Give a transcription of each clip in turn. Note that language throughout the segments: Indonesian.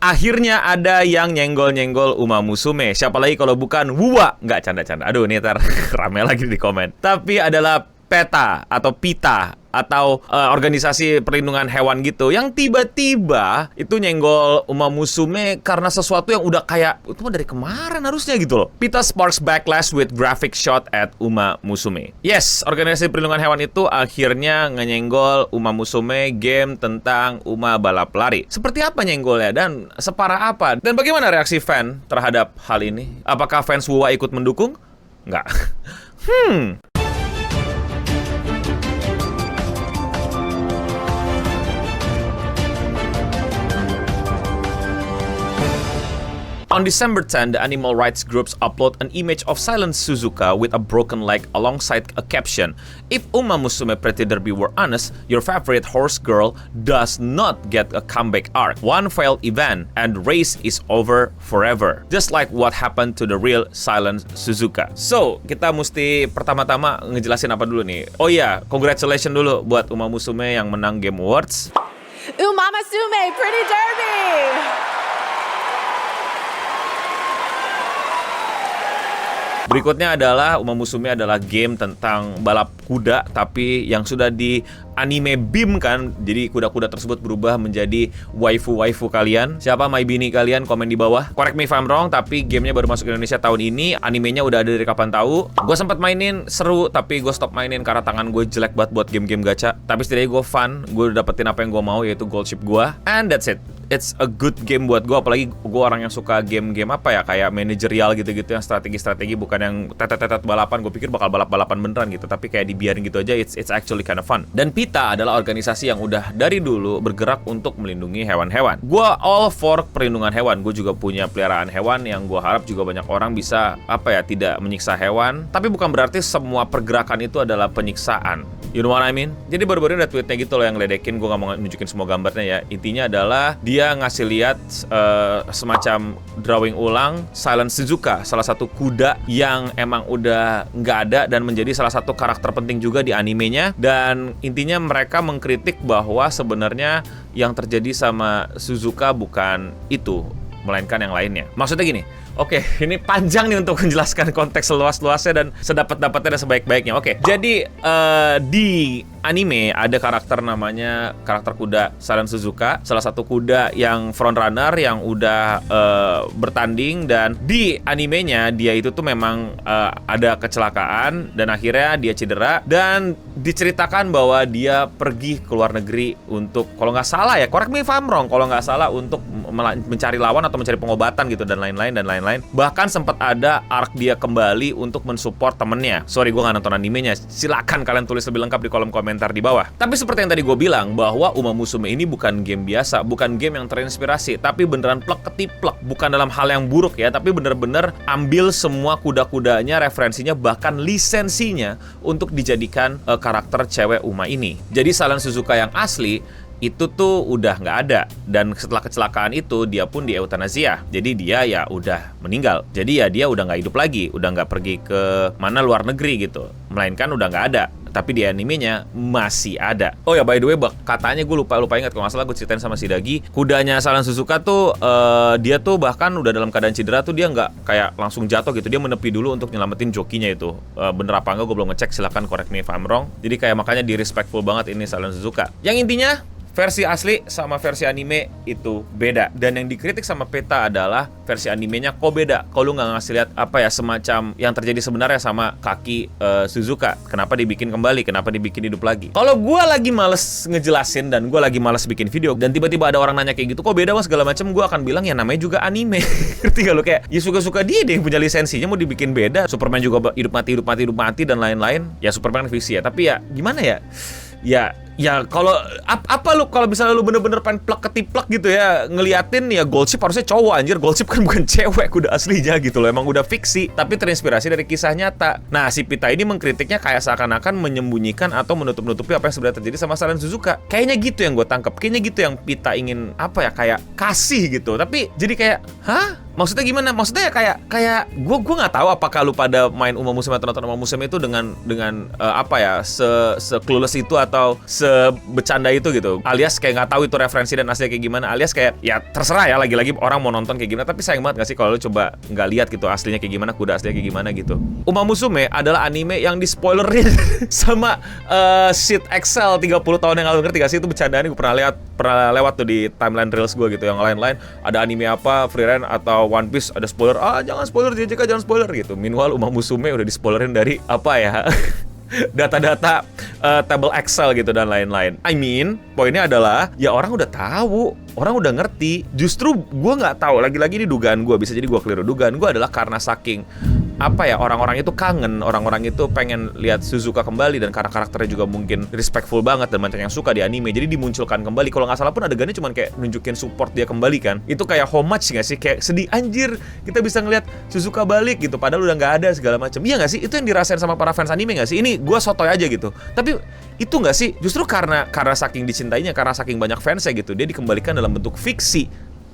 Akhirnya ada yang nyenggol-nyenggol Uma Musume. Siapa lagi kalau bukan Wuwa. Nggak, canda-canda. Aduh, ini ntar rame lagi di komen. Tapi adalah PETA atau PETA atau organisasi perlindungan hewan gitu, yang tiba-tiba itu nyenggol Uma Musume karena sesuatu yang udah kayak itu mah dari kemarin harusnya gitu loh. PETA sparks backlash with graphic shot at Uma Musume. Yes, organisasi perlindungan hewan itu akhirnya nyenggol Uma Musume, game tentang Uma balap lari. Seperti apa nyenggolnya dan separah apa? Dan bagaimana reaksi fan terhadap hal ini? Apakah fans Wuwa ikut mendukung? Nggak. On December 10, the animal rights groups upload an image of silent Suzuka with a broken leg alongside a caption. If Uma Musume Pretty Derby were honest, your favorite horse girl does not get a comeback arc. One failed event and race is over forever. Just like what happened to the real silent Suzuka. So, kita mesti pertama-tama ngejelasin apa dulu nih. Oh iya, congratulations dulu buat Uma Musume yang menang Game Awards. Uma Musume Pretty Derby! Berikutnya adalah Uma Musume adalah game tentang balap kuda tapi yang sudah di anime BIM kan. Jadi kuda-kuda tersebut berubah menjadi waifu-waifu kalian. Siapa my bini kalian? Komen di bawah. Correct me if I'm wrong, tapi gamenya baru masuk Indonesia tahun ini. Animenya udah ada dari kapan tahu. Gue sempat mainin, seru, tapi gue stop mainin karena tangan gue jelek banget buat game-game gacha. Tapi setidaknya gue fun, gue udah dapetin apa yang gue mau, yaitu gold chip gue. And that's it. It's a good game buat gue, apalagi gue orang yang suka game-game apa ya, kayak manajerial gitu-gitu, yang strategi-strategi, bukan yang tetet-tetet balapan. Gue pikir bakal balap-balapan beneran gitu, tapi kayak dibiarin gitu aja. It's actually kind of fun. Dan PETA adalah organisasi yang udah dari dulu bergerak untuk melindungi hewan-hewan. Gue all for perlindungan hewan. Gue juga punya peliharaan hewan yang gue harap juga banyak orang bisa tidak menyiksa hewan. Tapi bukan berarti semua pergerakan itu adalah penyiksaan. You know what I mean? Jadi baru-baru ada tweetnya gitu loh yang ledekin. Gue gak mau nunjukin semua gambarnya ya. Intinya adalah dia ngasih lihat semacam drawing ulang Silent Suzuka, salah satu kuda yang emang udah nggak ada dan menjadi salah satu karakter penting juga di animenya. Dan intinya mereka mengkritik bahwa sebenarnya yang terjadi sama Suzuka bukan itu, melainkan yang lainnya. Maksudnya gini, oke, ini panjang nih untuk menjelaskan konteks seluas-luasnya dan sedapat-dapatnya dan sebaik-baiknya. Oke, jadi di anime ada karakter namanya karakter kuda Silent Suzuka, salah satu kuda yang frontrunner yang udah bertanding. Dan di animenya dia itu tuh memang ada kecelakaan dan akhirnya dia cedera dan diceritakan bahwa dia pergi ke luar negeri untuk, kalau nggak salah ya, correct me if I'm wrong, kalau nggak salah untuk mencari lawan atau mencari pengobatan gitu dan lain-lain. Bahkan sempat ada arc dia kembali untuk mensupport temennya. Sorry, gue nggak nonton animenya. Silakan kalian tulis lebih lengkap di kolom komentar di bawah. Tapi seperti yang tadi gue bilang, bahwa Uma Musume ini bukan game biasa, bukan game yang terinspirasi, tapi beneran plek ketiplek. Bukan dalam hal yang buruk ya, tapi bener-bener ambil semua kuda-kudanya, referensinya, bahkan lisensinya untuk dijadikan karakter cewek Uma ini. Jadi Silent Suzuka yang asli itu tuh udah nggak ada, dan setelah kecelakaan itu dia pun di euthanasia. Jadi dia ya udah meninggal. Jadi ya dia udah nggak hidup lagi, udah nggak pergi ke mana luar negeri gitu, melainkan udah nggak ada. Tapi di animenya masih ada. Oh ya, by the way, katanya gue lupa ingat, kalau nggak salah gue ceritain sama si Dagi, kudanya Silent Suzuka tuh dia tuh bahkan udah dalam keadaan cedera tuh dia nggak kayak langsung jatuh gitu, dia menepi dulu untuk nyelamatin jokinya itu. Bener apa enggak gue belum ngecek, silahkan correct me if I'm wrong. Jadi kayak makanya di respectful banget ini Silent Suzuka. Yang intinya versi asli sama versi anime itu beda. Dan yang dikritik sama PETA adalah versi animenya kok beda. Kalau lu nggak ngasih lihat semacam yang terjadi sebenarnya sama kaki Suzuka. Kenapa dibikin kembali? Kenapa dibikin hidup lagi? Kalau gue lagi males ngejelasin dan gue lagi males bikin video dan tiba-tiba ada orang nanya kayak gitu, kok beda segala macam, gue akan bilang ya namanya juga anime. Ngerti gak lu? Kayak ya suka-suka dia deh yang punya lisensinya mau dibikin beda. Superman juga hidup mati dan lain-lain. Ya Superman visi ya. Tapi ya gimana ya? Ya kalau kalau misalnya lu bener-bener pengen plek ketiplek gitu ya, ngeliatin ya Gold Ship harusnya cowok, anjir. Gold Ship kan bukan cewek kuda aslinya gitu loh, emang udah fiksi tapi terinspirasi dari kisah nyata. Nah, si PETA ini mengkritiknya kayak seakan-akan menyembunyikan atau menutup-nutupi apa yang sebenarnya terjadi sama Silent Suzuka. Kayaknya gitu yang gue tangkap, kayaknya gitu yang PETA ingin kayak kasih gitu. Tapi jadi kayak, hah? Maksudnya gimana? Maksudnya ya kayak gue nggak tahu apakah lu pada main Uma Musume atau nonton Uma Musume itu dengan se clueless itu atau se sebecanda itu gitu. Alias kayak nggak tahu itu referensi dan aslinya kayak gimana. Alias kayak ya terserah ya, lagi-lagi orang mau nonton kayak gimana. Tapi sayang banget gak sih kalau lu coba nggak lihat gitu aslinya kayak gimana, kuda aslinya kayak gimana gitu. Uma Musume adalah anime yang di spoilerin sama sheet Excel 30 tahun yang lalu. Ngerti gak sih itu bercandaan? Gue pernah lewat tuh di timeline reels gue gitu. Yang lain-lain ada anime apa, Free Ren atau One Piece ada spoiler. Jangan spoiler JJK, jangan spoiler gitu. Meanwhile Uma Musume udah di spoilerin dari apa ya? Data-data table Excel gitu dan lain-lain. I mean, poinnya adalah ya orang udah tahu, orang udah ngerti. Justru gue nggak tahu. Lagi-lagi ini dugaan gue, bisa jadi gue keliru. Dugaan gue adalah karena saking apa ya, orang-orang itu kangen, orang-orang itu pengen lihat Suzuka kembali dan karena karakternya juga mungkin respectful banget dan banyak yang suka di anime, jadi dimunculkan kembali. Kalau nggak salah pun adegannya cuman kayak nunjukin support dia kembali kan. Itu kayak homage nggak sih? Kayak sedih anjir kita bisa ngeliat Suzuka balik gitu, padahal udah nggak ada segala macam. Iya nggak sih? Itu yang dirasain sama para fans anime nggak sih? Ini gue sotoy aja gitu. Tapi itu nggak sih? Justru karena saking dicintainya, karena saking banyak fansnya gitu, dia dikembalikan dalam bentuk fiksi.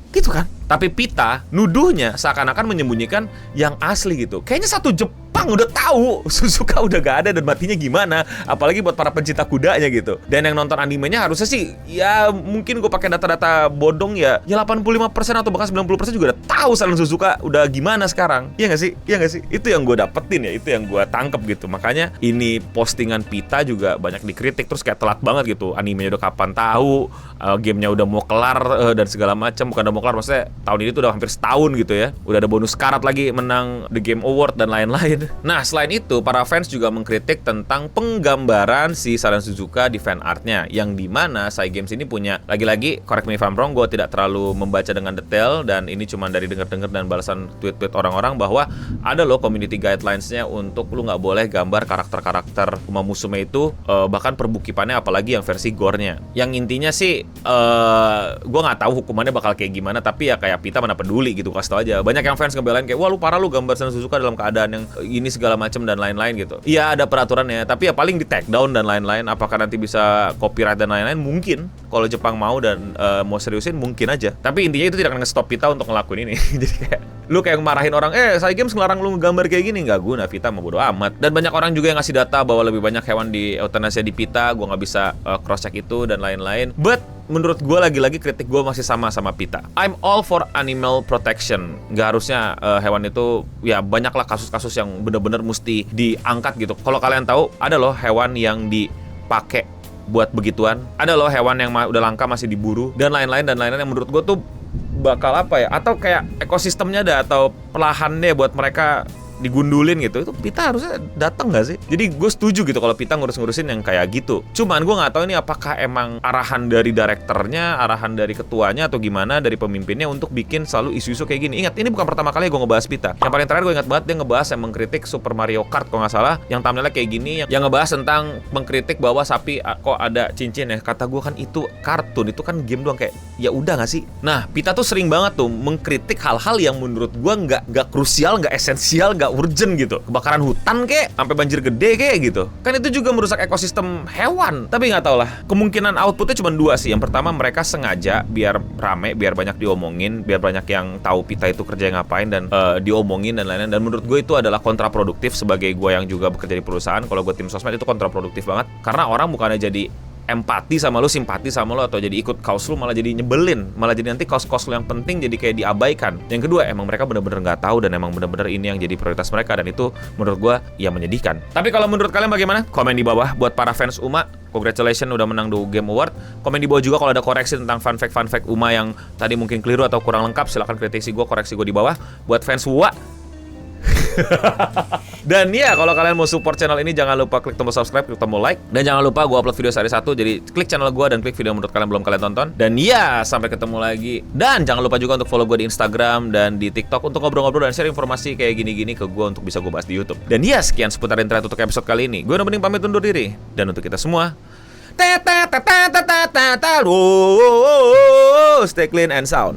Gitu kan? Tapi Pita nuduhnya seakan-akan menyembunyikan yang asli gitu. Kayaknya satu Jepang udah tahu Suzuka udah gak ada dan matinya gimana. Apalagi buat para pencinta kudanya gitu. Dan yang nonton animenya harusnya sih ya mungkin gue pakai data-data bodong ya 85% atau bahkan 90% juga udah tahu Silent Suzuka udah gimana sekarang. Iya gak sih? Iya gak sih? Itu yang gue dapetin ya, itu yang gue tangkep gitu. Makanya ini postingan Pita juga banyak dikritik, terus kayak telat banget gitu. Animenya udah kapan tahu, gamenya udah mau kelar dan segala macam. Bukan udah mau kelar, maksudnya tahun ini tuh udah hampir setahun gitu ya. Udah ada bonus karat lagi, menang The Game Award dan lain-lain. Nah, selain itu, para fans juga mengkritik tentang penggambaran si Silent Suzuka di fan artnya, yang dimana Cygames ini punya, lagi-lagi correct me if I'm wrong, gue tidak terlalu membaca dengan detail dan ini cuma dari dengar-dengar dan balasan tweet-tweet orang-orang bahwa ada loh community guidelines-nya untuk lu nggak boleh gambar karakter-karakter Uma Musume itu, bahkan perbukipannya, apalagi yang versi gore-nya. Yang intinya sih gue nggak tahu hukumannya bakal kayak gimana, tapi ya kayak Pita mana peduli gitu, kasih tau aja. Banyak yang fans ngebelain kayak, wah lu parah lu gambar Silent Suzuka dalam keadaan yang ini segala macam dan lain-lain gitu. Iya ada peraturannya, tapi ya paling di take down dan lain-lain. Apakah nanti bisa copyright dan lain-lain? Mungkin kalau Jepang mau dan mau seriusin mungkin aja. Tapi intinya itu tidak akan nge-stop Pita untuk ngelakuin ini. Jadi kayak lu kayak marahin orang, Cygames ngelarang lu ngegambar kayak gini, nggak guna. Pita mau bodo amat. Dan banyak orang juga yang ngasih data bahwa lebih banyak hewan di euthanasia di Pita. Gue nggak bisa cross check itu dan lain-lain. But menurut gue lagi-lagi kritik gue masih sama Pita. I'm all for animal protection. Nggak harusnya hewan itu, ya banyaklah kasus-kasus yang bener-bener mesti diangkat gitu. Kalau kalian tahu, ada loh hewan yang dipakai buat begituan. Ada loh hewan yang udah langka masih diburu dan lain-lain yang menurut gue tuh bakal apa ya? Atau kayak ekosistemnya ada atau pelahannya buat mereka digundulin gitu, itu Pita harusnya datang nggak sih? Jadi gue setuju gitu kalau Pita ngurus-ngurusin yang kayak gitu. Cuman gue nggak tahu ini apakah emang arahan dari direkturnya, arahan dari ketuanya atau gimana dari pemimpinnya untuk bikin selalu isu-isu kayak gini. Ingat, ini bukan pertama kali gue ngebahas Pita. Yang paling terakhir gue ingat banget dia ngebahas yang mengkritik Super Mario Kart kalau nggak salah, yang thumbnailnya kayak gini, yang ngebahas tentang mengkritik bahwa sapi kok ada cincin ya. Kata gue kan itu kartun, itu kan game doang, kayak ya udah nggak sih? Nah, Pita tuh sering banget tuh mengkritik hal-hal yang menurut gue nggak krusial, nggak esensial, nggak urgent gitu. Kebakaran hutan kek, sampai banjir gede kek gitu. Kan itu juga merusak ekosistem hewan. Tapi nggak tau lah. Kemungkinan outputnya cuma dua sih. Yang pertama, mereka sengaja biar rame, biar banyak diomongin, biar banyak yang tahu Pita itu kerja ngapain dan diomongin dan lain-lain. Dan menurut gue itu adalah kontraproduktif sebagai gue yang juga bekerja di perusahaan. Kalau gue tim sosmed itu kontraproduktif banget. Karena orang bukannya jadi empati sama lo, simpati sama lo, atau jadi ikut kaos lo, malah jadi nyebelin, malah jadi nanti kaos-kaos lo yang penting jadi kayak diabaikan. Yang kedua, emang mereka bener-bener nggak tahu dan emang bener-bener ini yang jadi prioritas mereka, dan itu menurut gue ya menyedihkan. Tapi kalau menurut kalian bagaimana? Komen di bawah. Buat para fans Uma, congratulations udah menang The Game Award. Komen di bawah juga kalau ada koreksi tentang fun fact Uma yang tadi mungkin keliru atau kurang lengkap, silahkan kritisi gue, koreksi gue di bawah. Buat fans Wa dan ya, kalau kalian mau support channel ini, jangan lupa klik tombol subscribe, klik tombol like, dan jangan lupa gue upload video sehari satu. Jadi klik channel gue dan klik video menurut kalian belum kalian tonton. Dan ya, sampai ketemu lagi. Dan jangan lupa juga untuk follow gue di Instagram dan di TikTok untuk ngobrol-ngobrol dan share informasi kayak gini-gini ke gue untuk bisa gue bahas di YouTube. Dan ya, sekian seputar internet untuk episode kali ini. Gue Nobening pamit undur diri. Dan untuk kita semua, stay clean and sound.